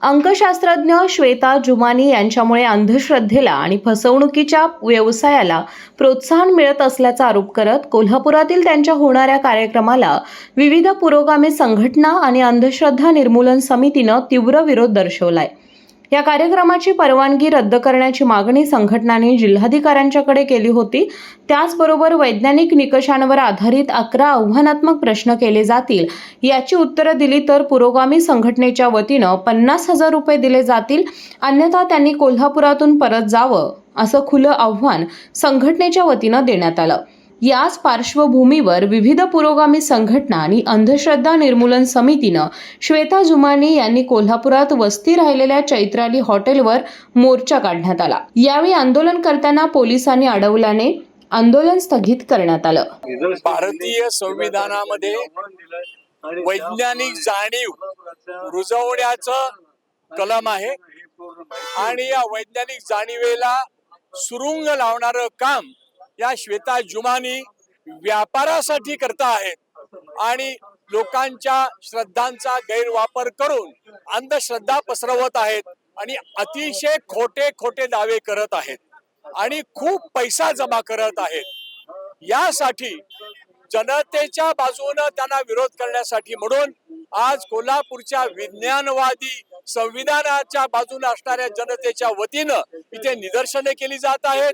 अंकशास्त्रज्ञ श्वेता जुमानी यांच्यामुळे अंधश्रद्धेला आणि फसवणुकीच्या व्यवसायाला प्रोत्साहन मिळत असल्याचा आरोप करत कोल्हापुरातील त्यांच्या होणाऱ्या कार्यक्रमाला विविध पुरोगामी संघटना आणि अंधश्रद्धा निर्मूलन समितीनं तीव्र विरोध दर्शवलाय। या कार्यक्रमाची परवानगी रद्द करण्याची मागणी संघटनांनी जिल्हाधिकाऱ्यांच्याकडे केली होती। त्याचबरोबर वैज्ञानिक निकषांवर आधारित 11 आव्हानात्मक प्रश्न केले जातील, याची उत्तरं दिली तर पुरोगामी संघटनेच्या वतीनं 50,000 रुपये दिले जातील, अन्यथा त्यांनी कोल्हापुरातून परत जावं असं खुलं आव्हान संघटनेच्या वतीनं देण्यात आलं। याच पार्श्वभूमीवर विविध पुरोगामी संघटना आणि अंधश्रद्धा निर्मूलन समितीनं श्वेता जुमानी यांनी कोल्हापुरात वस्ती राहिलेल्या चैत्राली हॉटेलवर मोर्चा काढण्यात आला। यावेळी आंदोलनकर्त्यांना पोलिसांनी अडवल्याने आंदोलन स्थगित करण्यात आलं। भारतीय संविधानामध्ये वैज्ञानिक जाणीव रुजवण्याचं कलम आहे आणि या वैज्ञानिक जाणीवेला सुरुंग लावणारं काम या श्वेता जुमानी व्यापारासाठी करता आहेत आणि लोकांच्या श्रद्धांचा गैरवापर करून अंधश्रद्धा पसरवत आहेत आणि अतिशय खोटे खोटे दावे करत आहेत आणि खूप पैसा जमा करत आहेत। यासाठी जनतेच्या बाजूने त्यांना विरोध करण्यासाठी म्हणून आज कोल्हापूरच्या विज्ञानवादी संविधानाच्या बाजूने असणाऱ्या जनतेच्या वतीनं इथे निदर्शने केली जात आहेत।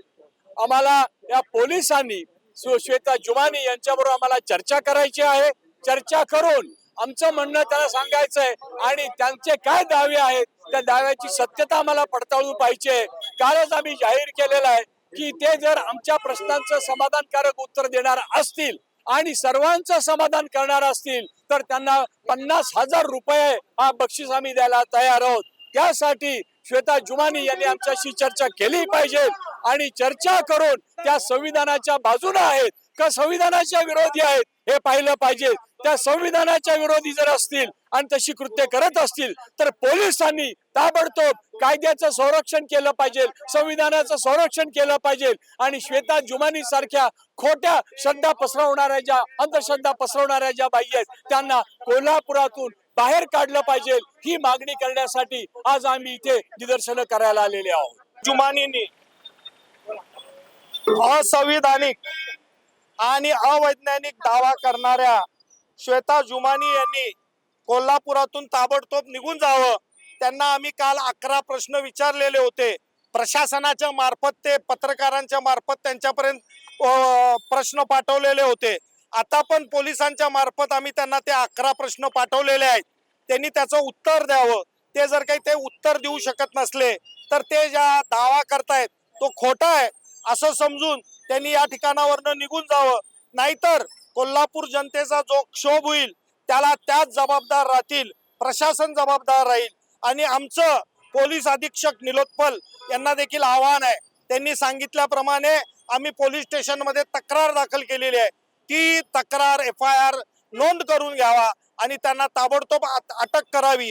आम्हाला या पोलिसांनी श्वेता जुमानी यांच्याबरोबर आम्हाला चर्चा करायची आहे। चर्चा करून आमचं म्हणणं त्यांना सांगायचं आहे आणि त्यांचे काय दावे आहेत त्या दाव्याची सत्यता आम्हाला पडताळून पाहिजे। कालच आम्ही जाहीर केलेलं आहे की ते जर आमच्या प्रश्नांचं समाधानकारक उत्तर देणार असतील आणि सर्वांचं समाधान करणार असतील तर त्यांना 50,000 रुपये हा बक्षीस आम्ही द्यायला तयार आहोत। त्यासाठी श्वेता जुमानी यांनी आमच्याशी चर्चा केली पाहिजे आणि चर्चा करून त्या संविधानाच्या बाजूने आहेत का संविधानाच्या विरोधी आहेत हे पाहिलं पाहिजे। त्या संविधानाच्या विरोधी जर असतील आणि तशी कृत्य करत असतील तर पोलिसांनी ताबडतोब कायद्याचं संरक्षण केलं पाहिजे, संविधानाचं संरक्षण केलं पाहिजे आणि श्वेता जुमानी सारख्या खोट्या श्रद्धा पसरवणाऱ्या ज्या अंधश्रद्धा पसरवणाऱ्या ज्या बाई आहेत त्यांना कोल्हापुरातून बाहेर काढलं पाहिजे। ही मागणी करण्यासाठी आज आम्ही इथे निदर्शनं करायला आलेले आहोत। जुमानींनी असंविधानिक आणि अवैज्ञानिक दावा करणाऱ्या श्वेता जुमानी यांनी कोल्हापुरातून ताबडतोब निघून जावं। त्यांना आम्ही काल 11 प्रश्न विचारलेले होते। प्रशासनाच्या मार्फत ते पत्रकारांच्या मार्फत त्यांच्यापर्यंत प्रश्न पाठवलेले होते। आता पण पोलिसांच्या मार्फत आम्ही त्यांना ते 11 प्रश्न पाठवलेले आहेत। त्यांनी त्याचं उत्तर द्यावं। ते जर काही ते उत्तर देऊ शकत नसले तर ते ज्या दावा करतायत तो खोटा आहे असं समजून त्यांनी या ठिकाणावरनं निघून जावं, नाहीतर कोल्हापूर जनतेचा जो क्षोभ होईल त्याला त्याच जबाबदार राहतील, प्रशासन जबाबदार राहील। आणि आमचं पोलीस अधीक्षक निलोत्पल यांना देखील आव्हान आहे। त्यांनी सांगितल्याप्रमाणे आम्ही पोलीस स्टेशनमध्ये तक्रार दाखल केलेली आहे। ती तक्रार FIR नोंद करून घ्यावा आणि त्यांना ताबडतोब अटक करावी।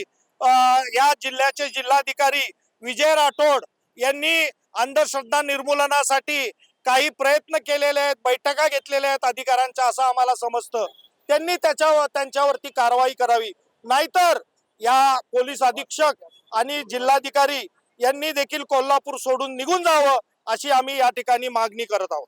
या जिल्ह्याचे जिल्हाधिकारी विजय राठोड यांनी अंधश्रद्धा निर्मूलनासाठी काही प्रयत्न केलेले आहेत, बैठका घेतलेल्या आहेत अधिकाऱ्यांच्या असं आम्हाला समजतं। त्यांनी त्यांच्यावरती कारवाई करावी, नाहीतर या पोलीस अधीक्षक आणि जिल्हाधिकारी यांनी देखील कोल्हापूर सोडून निघून जावं अशी आम्ही या ठिकाणी मागणी करत आहोत।